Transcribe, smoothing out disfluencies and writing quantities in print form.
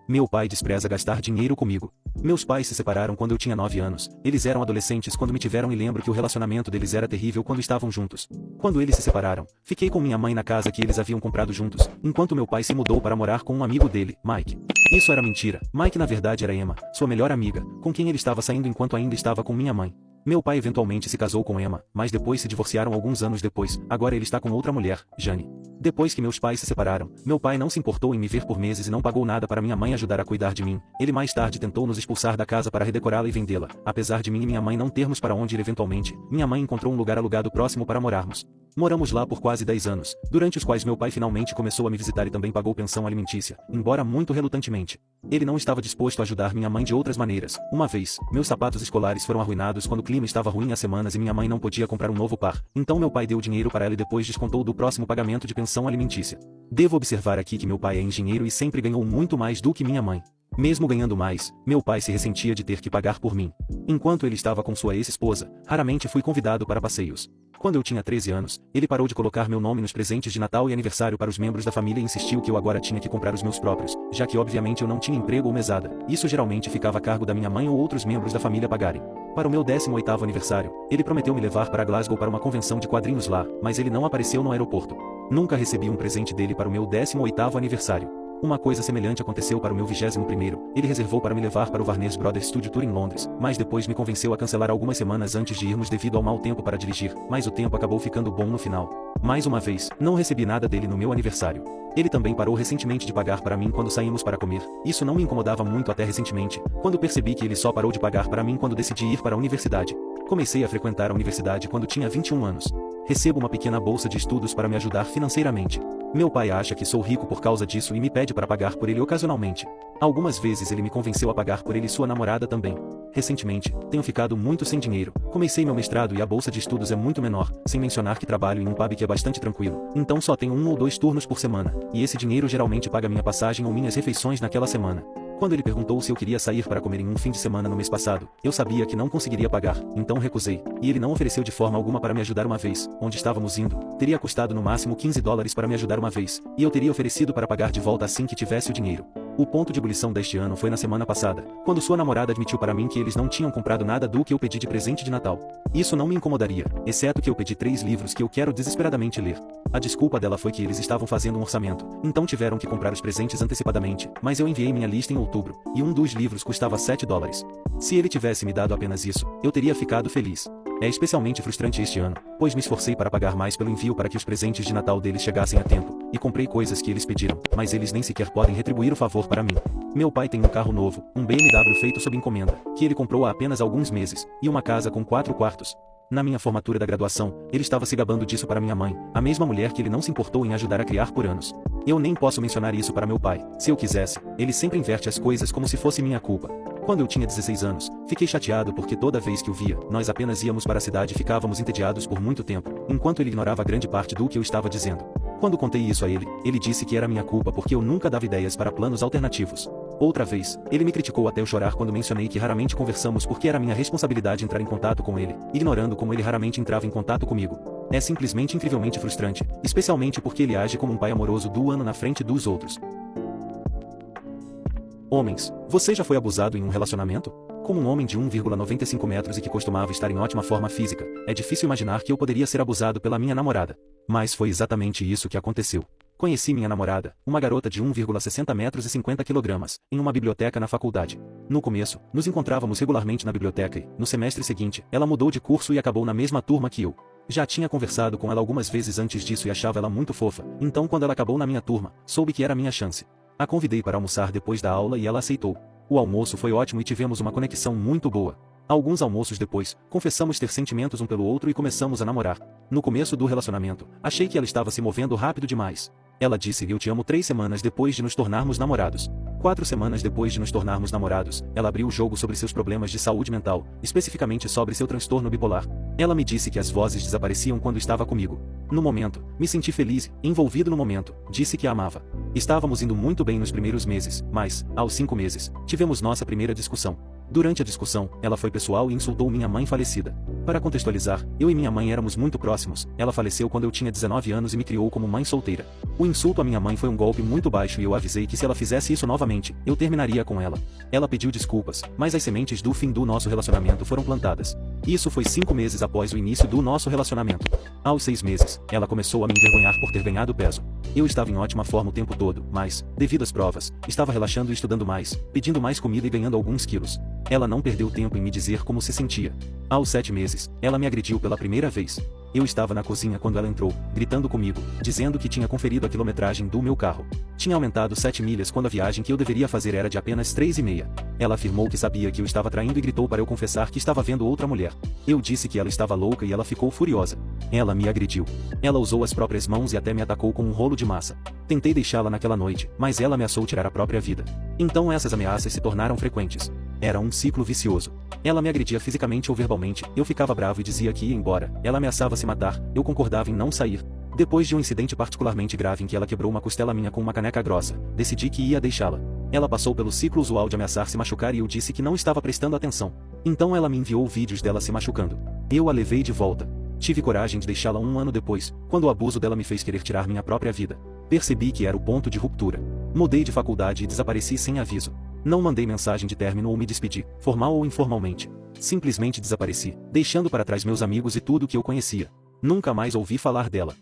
Meu pai despreza gastar dinheiro comigo. Meus pais se separaram quando eu tinha 9 anos. Eles eram adolescentes quando me tiveram e lembro que o relacionamento deles era terrível quando estavam juntos. Quando eles se separaram, fiquei com minha mãe na casa que eles haviam comprado juntos, enquanto meu pai se mudou para morar com um amigo dele, Mike. Isso era mentira. Mike na verdade era Emma, sua melhor amiga, com quem ele estava saindo enquanto ainda estava com minha mãe. Meu pai eventualmente se casou com Emma, mas depois se divorciaram alguns anos depois. Agora ele está com outra mulher, Jane. Depois que meus pais se separaram, meu pai não se importou em me ver por meses e não pagou nada para minha mãe ajudar a cuidar de mim. Ele mais tarde tentou nos expulsar da casa para redecorá-la e vendê-la. Apesar de mim e minha mãe não termos para onde ir eventualmente, minha mãe encontrou um lugar alugado próximo para morarmos. Moramos lá por quase 10 anos, durante os quais meu pai finalmente começou a me visitar e também pagou pensão alimentícia, embora muito relutantemente. Ele não estava disposto a ajudar minha mãe de outras maneiras. Uma vez, meus sapatos escolares foram arruinados quando o clima estava ruim há semanas e minha mãe não podia comprar um novo par. Então meu pai deu dinheiro para ela e depois descontou do próximo pagamento de pensão alimentícia. Devo observar aqui que meu pai é engenheiro e sempre ganhou muito mais do que minha mãe. Mesmo ganhando mais, meu pai se ressentia de ter que pagar por mim. Enquanto ele estava com sua ex-esposa, raramente fui convidado para passeios. Quando eu tinha 13 anos, ele parou de colocar meu nome nos presentes de Natal e aniversário para os membros da família e insistiu que eu agora tinha que comprar os meus próprios, já que obviamente eu não tinha emprego ou mesada. Isso geralmente ficava a cargo da minha mãe ou outros membros da família pagarem. Para o meu 18º aniversário, ele prometeu me levar para Glasgow para uma convenção de quadrinhos lá, mas ele não apareceu no aeroporto. Nunca recebi um presente dele para o meu 18º aniversário. Uma coisa semelhante aconteceu para o meu 21º, ele reservou para me levar para o Warner Brothers Studio Tour em Londres, mas depois me convenceu a cancelar algumas semanas antes de irmos devido ao mau tempo para dirigir, mas o tempo acabou ficando bom no final. Mais uma vez, não recebi nada dele no meu aniversário. Ele também parou recentemente de pagar para mim quando saímos para comer. Isso não me incomodava muito até recentemente, quando percebi que ele só parou de pagar para mim quando decidi ir para a universidade. Comecei a frequentar a universidade quando tinha 21 anos. Recebo uma pequena bolsa de estudos para me ajudar financeiramente. Meu pai acha que sou rico por causa disso e me pede para pagar por ele ocasionalmente. Algumas vezes ele me convenceu a pagar por ele e sua namorada também. Recentemente, tenho ficado muito sem dinheiro. Comecei meu mestrado e a bolsa de estudos é muito menor, sem mencionar que trabalho em um pub que é bastante tranquilo. Então só tenho 1 ou 2 turnos por semana, e esse dinheiro geralmente paga minha passagem ou minhas refeições naquela semana. Quando ele perguntou se eu queria sair para comer em um fim de semana no mês passado, eu sabia que não conseguiria pagar, então recusei, e ele não ofereceu de forma alguma para me ajudar uma vez. Onde estávamos indo, teria custado no máximo $15 para me ajudar uma vez, e eu teria oferecido para pagar de volta assim que tivesse o dinheiro. O ponto de ebulição deste ano foi na semana passada, quando sua namorada admitiu para mim que eles não tinham comprado nada do que eu pedi de presente de Natal. Isso não me incomodaria, exceto que eu pedi 3 livros que eu quero desesperadamente ler. A desculpa dela foi que eles estavam fazendo um orçamento, então tiveram que comprar os presentes antecipadamente, mas eu enviei minha lista em outubro, e um dos livros custava $7. Se ele tivesse me dado apenas isso, eu teria ficado feliz. É especialmente frustrante este ano, pois me esforcei para pagar mais pelo envio para que os presentes de Natal deles chegassem a tempo, e comprei coisas que eles pediram, mas eles nem sequer podem retribuir o favor para mim. Meu pai tem um carro novo, um BMW feito sob encomenda, que ele comprou há apenas alguns meses, e uma casa com 4 quartos. Na minha formatura da graduação, ele estava se gabando disso para minha mãe, a mesma mulher que ele não se importou em ajudar a criar por anos. Eu nem posso mencionar isso para meu pai. Se eu quisesse, ele sempre inverte as coisas como se fosse minha culpa. Quando eu tinha 16 anos, fiquei chateado porque toda vez que o via, nós apenas íamos para a cidade e ficávamos entediados por muito tempo, enquanto ele ignorava grande parte do que eu estava dizendo. Quando contei isso a ele disse que era minha culpa porque eu nunca dava ideias para planos alternativos. Outra vez, ele me criticou até eu chorar quando mencionei que raramente conversamos porque era minha responsabilidade entrar em contato com ele, ignorando como ele raramente entrava em contato comigo. É simplesmente incrivelmente frustrante, especialmente porque ele age como um pai amoroso do ano na frente dos outros. Homens, você já foi abusado em um relacionamento? Como um homem de 1,95 metros e que costumava estar em ótima forma física, é difícil imaginar que eu poderia ser abusado pela minha namorada. Mas foi exatamente isso que aconteceu. Conheci minha namorada, uma garota de 1,60 metros e 50 quilogramas, em uma biblioteca na faculdade. No começo, nos encontrávamos regularmente na biblioteca e, no semestre seguinte, ela mudou de curso e acabou na mesma turma que eu. Já tinha conversado com ela algumas vezes antes disso e achava ela muito fofa, então quando ela acabou na minha turma, soube que era minha chance. A convidei para almoçar depois da aula e ela aceitou. O almoço foi ótimo e tivemos uma conexão muito boa. Alguns almoços depois, confessamos ter sentimentos um pelo outro e começamos a namorar. No começo do relacionamento, achei que ela estava se movendo rápido demais. Ela disse eu te amo 3 semanas depois de nos tornarmos namorados. 4 semanas depois de nos tornarmos namorados, ela abriu o jogo sobre seus problemas de saúde mental, especificamente sobre seu transtorno bipolar. Ela me disse que as vozes desapareciam quando estava comigo. No momento, me senti feliz, envolvido no momento, disse que a amava. Estávamos indo muito bem nos primeiros meses, mas, aos 5 meses, tivemos nossa primeira discussão. Durante a discussão, ela foi pessoal e insultou minha mãe falecida. Para contextualizar, eu e minha mãe éramos muito próximos, ela faleceu quando eu tinha 19 anos e me criou como mãe solteira. O insulto à minha mãe foi um golpe muito baixo e eu avisei que se ela fizesse isso novamente, eu terminaria com ela. Ela pediu desculpas, mas as sementes do fim do nosso relacionamento foram plantadas. Isso foi 5 meses após o início do nosso relacionamento. Aos 6 meses, ela começou a me envergonhar por ter ganhado peso. Eu estava em ótima forma o tempo todo, mas, devido às provas, estava relaxando e estudando mais, pedindo mais comida e ganhando alguns quilos. Ela não perdeu tempo em me dizer como se sentia. Aos 7 meses, ela me agrediu pela primeira vez. Eu estava na cozinha quando ela entrou, gritando comigo, dizendo que tinha conferido a quilometragem do meu carro. Tinha aumentado 7 milhas quando a viagem que eu deveria fazer era de apenas 3,5. Ela afirmou que sabia que eu estava traindo e gritou para eu confessar que estava vendo outra mulher. Eu disse que ela estava louca e ela ficou furiosa. Ela me agrediu. Ela usou as próprias mãos e até me atacou com um rolo de massa. Tentei deixá-la naquela noite, mas ela ameaçou tirar a própria vida. Então essas ameaças se tornaram frequentes. Era um ciclo vicioso. Ela me agredia fisicamente ou verbalmente, eu ficava bravo e dizia que ia embora. Ela ameaçava se matar, eu concordava em não sair. Depois de um incidente particularmente grave em que ela quebrou uma costela minha com uma caneca grossa, decidi que ia deixá-la. Ela passou pelo ciclo usual de ameaçar se machucar e eu disse que não estava prestando atenção. Então ela me enviou vídeos dela se machucando. Eu a levei de volta. Tive coragem de deixá-la 1 ano depois, quando o abuso dela me fez querer tirar minha própria vida. Percebi que era o ponto de ruptura. Mudei de faculdade e desapareci sem aviso. Não mandei mensagem de término ou me despedi, formal ou informalmente. Simplesmente desapareci, deixando para trás meus amigos e tudo que eu conhecia. Nunca mais ouvi falar dela.